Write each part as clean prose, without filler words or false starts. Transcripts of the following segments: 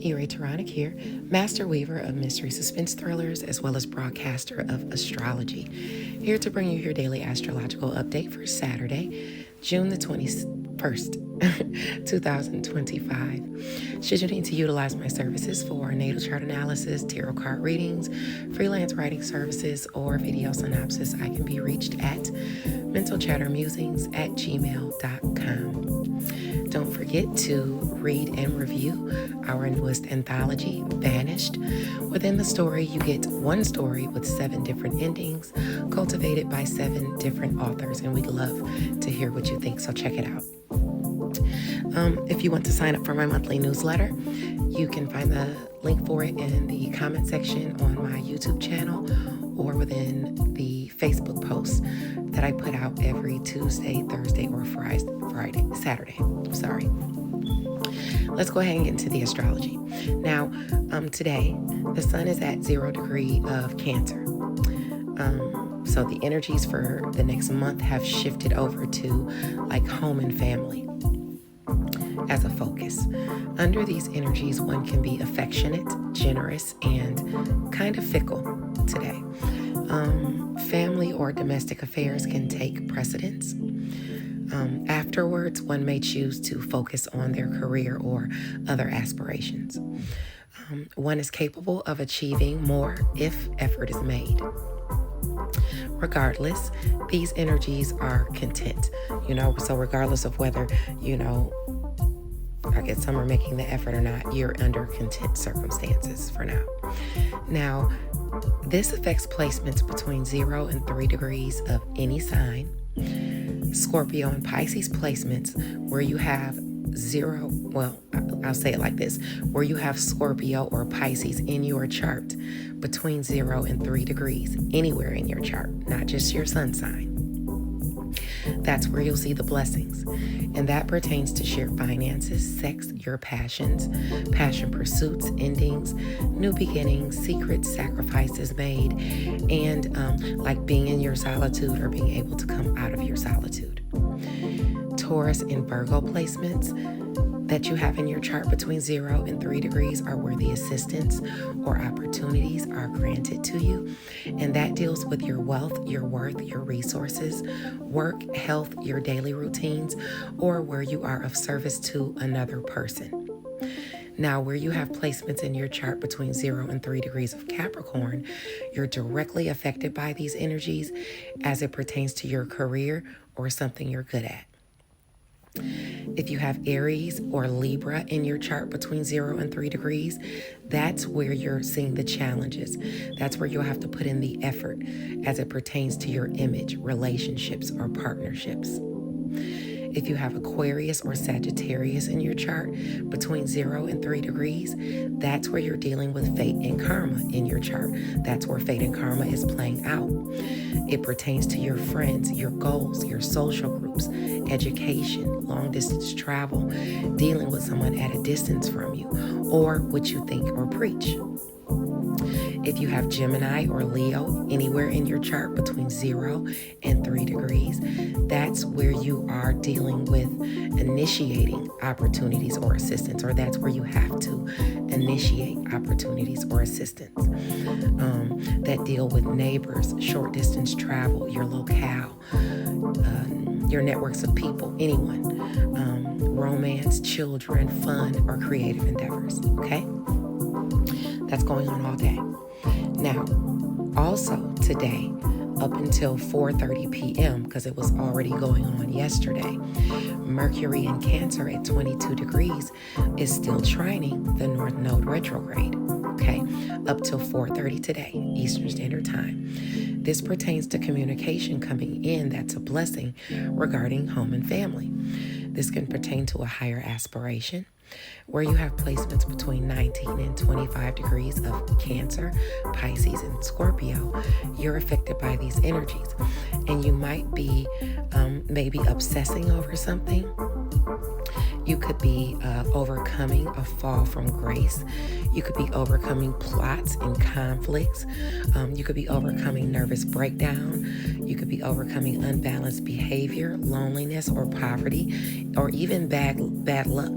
Taronic here, master weaver of mystery suspense thrillers as well as broadcaster of Astrology. Here to bring you your daily astrological update for Saturday, June the 21st, 2025. Should you need to utilize my services for natal chart analysis, tarot card readings, freelance writing services, or video synopsis, I can be reached at mentalchattermusings@gmail.com. Don't forget to read and review our newest anthology, VANIISHED. Within the story, you get one story with 7 different endings, cultivated by 7 different authors, and we'd love to hear what you think, so check it out. If you want to sign up for my monthly newsletter, you can find the link for it in the comment section on my YouTube channel or within the Facebook posts that I put out every Tuesday, Thursday, or Saturday. Sorry. Let's go ahead and get into the astrology. Now, today, the sun is at 0 degree of Cancer. So the energies for the next month have shifted over to like home and family as a focus. Under these energies, one can be affectionate, generous, and kind of fickle today. Family or domestic affairs can take precedence. Afterwards, one may choose to focus on their career or other aspirations. One is capable of achieving more if effort is made. Regardless, these energies are content, so regardless of whether, I guess some are making the effort or not, you're under content circumstances for now. Now, this affects placements between 0 and 3 degrees of any sign. Scorpio and Pisces placements where you have I'll say it like this, where you have Scorpio or Pisces in your chart between 0 and 3 degrees, anywhere in your chart, not just your sun sign. That's where you'll see the blessings. And that pertains to shared finances, sex, your passions, passion pursuits, endings, new beginnings, secrets, sacrifices made, and like being in your solitude or being able to come out of your solitude. Taurus and Virgo placements that you have in your chart between 0 and 3 degrees are where the assistance or opportunities are granted to you. And that deals with your wealth, your worth, your resources, work, health, your daily routines, or where you are of service to another person. Now, where you have placements in your chart between 0 and 3 degrees of Capricorn, you're directly affected by these energies as it pertains to your career or something you're good at. If you have Aries or Libra in your chart between 0 and 3 degrees, that's where you're seeing the challenges. That's where you'll have to put in the effort as it pertains to your image, relationships, or partnerships. If you have Aquarius or Sagittarius in your chart between 0 and 3 degrees, that's where you're dealing with fate and karma in your chart. That's where fate and karma is playing out. It pertains to your friends, your goals, your social groups, education, long distance travel, dealing with someone at a distance from you, or what you think or preach. If you have Gemini or Leo anywhere in your chart between 0 and 3 degrees, that's where you are dealing with initiating opportunities or assistance, or that's where you have to initiate opportunities or assistance that deal with neighbors, short distance travel, your locale, your networks of people, anyone, romance, children, fun, or creative endeavors, okay? That's going on all day. Now, also today, up until 4:30 p.m., because it was already going on yesterday, Mercury in Cancer at 22 degrees is still trining the North Node retrograde, okay, up till 4:30 today, Eastern Standard Time. This pertains to communication coming in that's a blessing regarding home and family. This can pertain to a higher aspiration, where you have placements between 19 and 25 degrees of Cancer, Pisces, and Scorpio. You're affected by these energies, and you might be maybe obsessing over something. You could be overcoming a fall from grace. You could be overcoming plots and conflicts. You could be overcoming nervous breakdown. You could be overcoming unbalanced behavior, loneliness, or poverty, or even bad luck.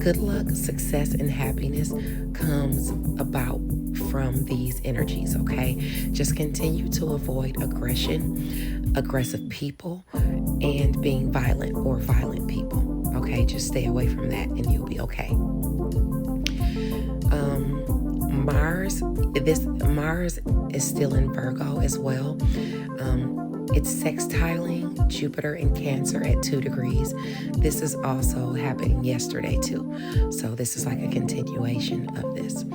Good luck, success, and happiness comes about from these energies, okay? Just continue to avoid aggression, aggressive people, and being violent or violent people, okay? Just stay away from that and you'll be okay. Mars is still in Virgo as well. It's sextiling Jupiter in Cancer at 2 degrees. This is also happening yesterday too. So this is like a continuation of this.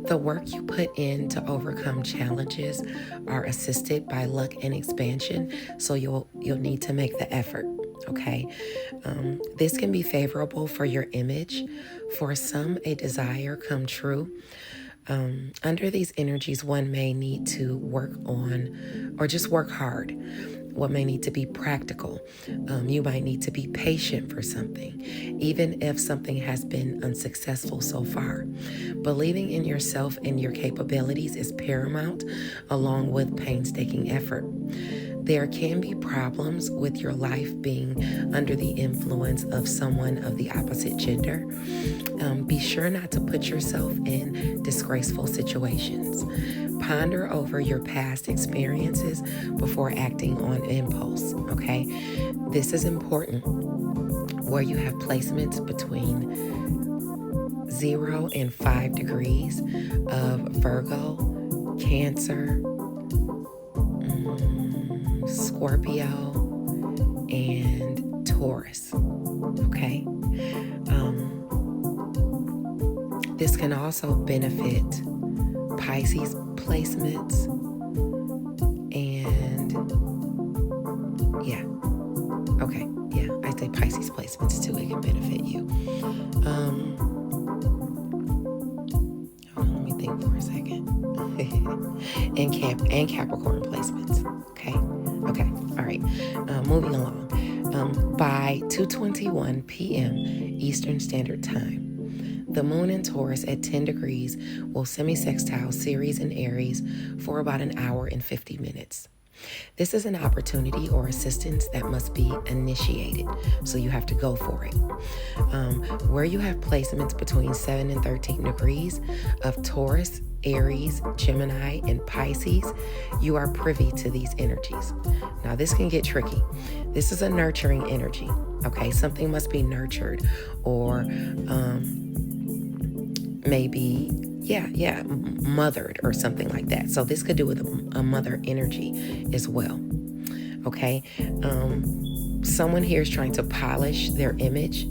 The work you put in to overcome challenges are assisted by luck and expansion. So you'll need to make the effort. Okay. This can be favorable for your image. For some, a desire come true. Under these energies, one may need to work on or just work hard. One may need to be practical. You might need to be patient for something, even if something has been unsuccessful so far. Believing in yourself and your capabilities is paramount, along with painstaking effort. There can be problems with your life being under the influence of someone of the opposite gender. Be sure not to put yourself in disgraceful situations. Ponder over your past experiences before acting on impulse, okay? This is important. Where you have placements between 0 and 5 degrees of Virgo, Cancer, Scorpio, and Taurus, okay? This can also benefit Pisces placements and I say Pisces placements too. It can benefit you. Let me think for a second. and Capricorn placements. Okay. All right. Moving along. By 2:21 p.m. Eastern Standard Time, the moon in Taurus at 10 degrees will semi-sextile Ceres in Aries for about an hour and 50 minutes. This is an opportunity or assistance that must be initiated, so you have to go for it. Where you have placements between 7 and 13 degrees of Taurus, Aries, Gemini, and Pisces, you are privy to these energies. Now, this can get tricky. This is a nurturing energy, okay? Something must be nurtured or maybe mothered or something like that. So this could do with a mother energy as well. Okay. Someone here is trying to polish their image.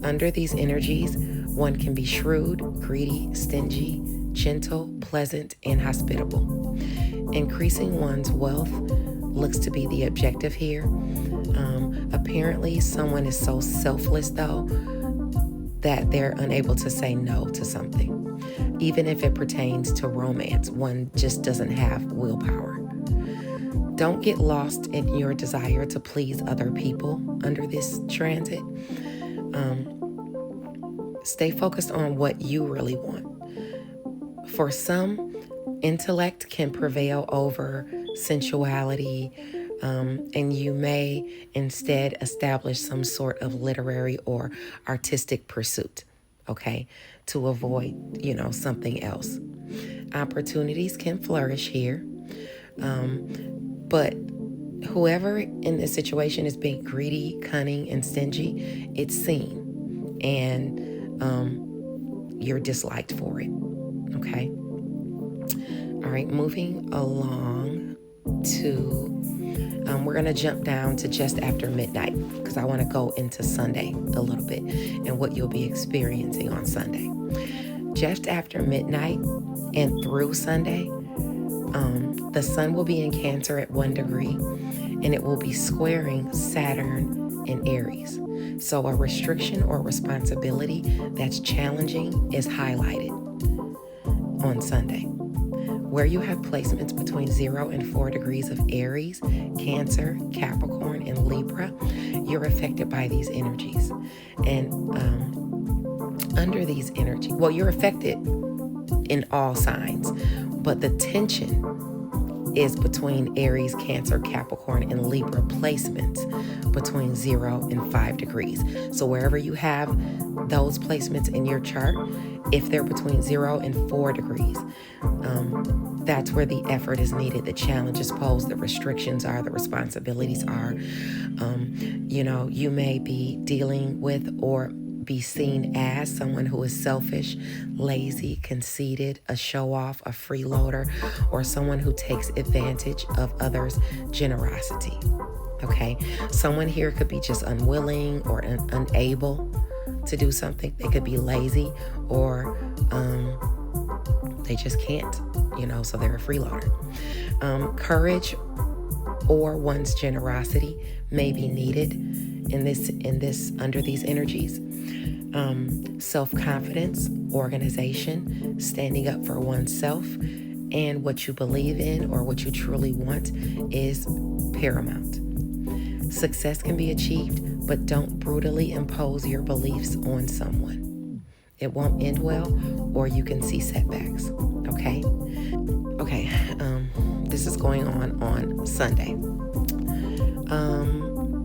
Under these energies, one can be shrewd, greedy, stingy, gentle, pleasant, and hospitable. Increasing one's wealth looks to be the objective here. Apparently, someone is so selfless though that they're unable to say no to something. Even if it pertains to romance, one just doesn't have willpower. Don't get lost in your desire to please other people under this transit. Stay focused on what you really want. For some, intellect can prevail over sensuality, and you may instead establish some sort of literary or artistic pursuit, okay, to avoid, something else. Opportunities can flourish here, but whoever in this situation is being greedy, cunning, and stingy, it's seen, and you're disliked for it, okay? All right, moving along to, we're going to jump down to just after midnight because I want to go into Sunday a little bit and what you'll be experiencing on Sunday. Just after midnight and through Sunday, the sun will be in Cancer at 1 degree and it will be squaring Saturn in Aries. So a restriction or responsibility that's challenging is highlighted on Sunday. Where you have placements between 0 and 4 degrees of Aries, Cancer, Capricorn, and Libra, you're affected by these energies. And under these energies, you're affected in all signs, but the tension is between Aries, Cancer, Capricorn, and Libra placements, between 0 and 5 degrees. So wherever you have those placements in your chart, if they're between 0 and 4 degrees, that's where the effort is needed, the challenge is posed, the restrictions are, the responsibilities are. You may be dealing with or be seen as someone who is selfish, lazy, conceited, a show-off, a freeloader, or someone who takes advantage of others' generosity. Okay? Someone here could be just unwilling or unable to do something. They could be lazy, or they just can't, so they're a freeloader. Courage or one's generosity may be needed in this under these energies. Self-confidence, organization, standing up for oneself and what you believe in or what you truly want is paramount. Success can be achieved, but don't brutally impose your beliefs on someone. It won't end well, or you can see setbacks. Okay? This is going on Sunday.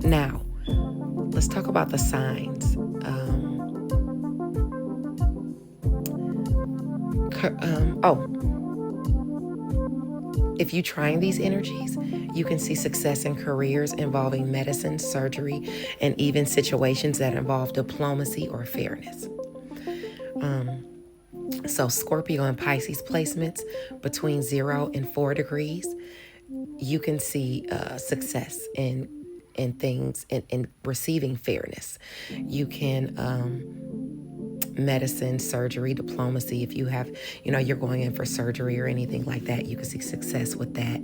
Now, let's talk about the signs. If you're trying these energies, you can see success in careers involving medicine, surgery, and even situations that involve diplomacy or fairness. So Scorpio and Pisces placements between 0 and 4 degrees, you can see success in things, in receiving fairness. You can medicine, surgery, diplomacy. If you have, you're going in for surgery or anything like that, you can see success with that.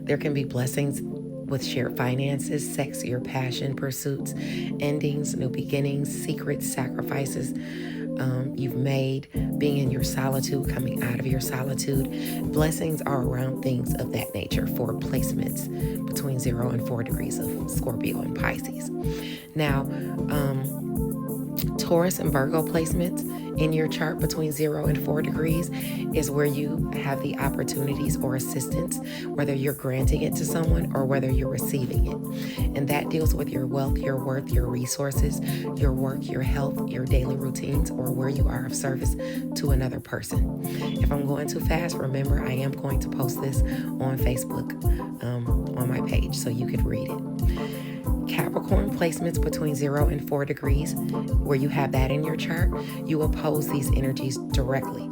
There can be blessings with shared finances, sex, your passion, pursuits, endings, new beginnings, secrets, sacrifices you've made, being in your solitude, coming out of your solitude. Blessings are around things of that nature for placements between 0 and 4 degrees of Scorpio and Pisces. Now, Taurus and Virgo placements in your chart between 0 and 4 degrees is where you have the opportunities or assistance, whether you're granting it to someone or whether you're receiving it. And that deals with your wealth, your worth, your resources, your work, your health, your daily routines, or where you are of service to another person. If I'm going too fast, remember I am going to post this on Facebook, on my page, so you could read it. Capricorn placements between 0 and 4 degrees, where you have that in your chart, you oppose these energies directly.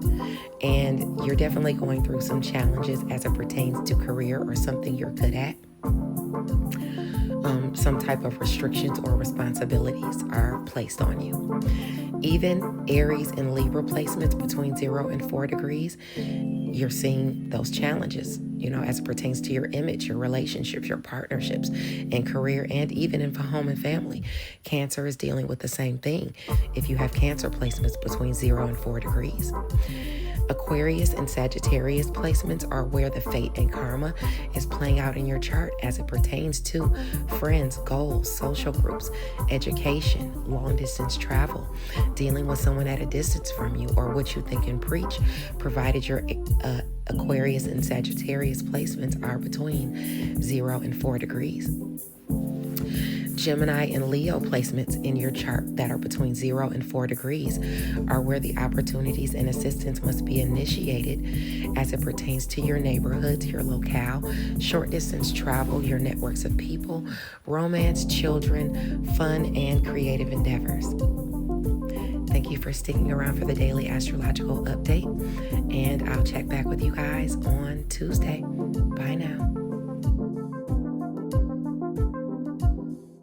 And you're definitely going through some challenges as it pertains to career or something you're good at. Some type of restrictions or responsibilities are placed on you. Even Aries and Libra placements between 0 and 4 degrees, you're seeing those challenges, as it pertains to your image, your relationships, your partnerships, and career, and even in home and family. Cancer is dealing with the same thing if you have Cancer placements between 0 and 4 degrees. Aquarius and Sagittarius placements are where the fate and karma is playing out in your chart as it pertains to friends, goals, social groups, education, long distance travel, dealing with someone at a distance from you, or what you think and preach, provided your Aquarius and Sagittarius placements are between 0 and 4 degrees. Gemini and Leo placements in your chart that are between 0 and 4 degrees are where the opportunities and assistance must be initiated as it pertains to your neighborhoods, your locale, short distance travel, your networks of people, romance, children, fun, and creative endeavors. Thank you for sticking around for the daily astrological update, and I'll check back with you guys on Tuesday. Bye now.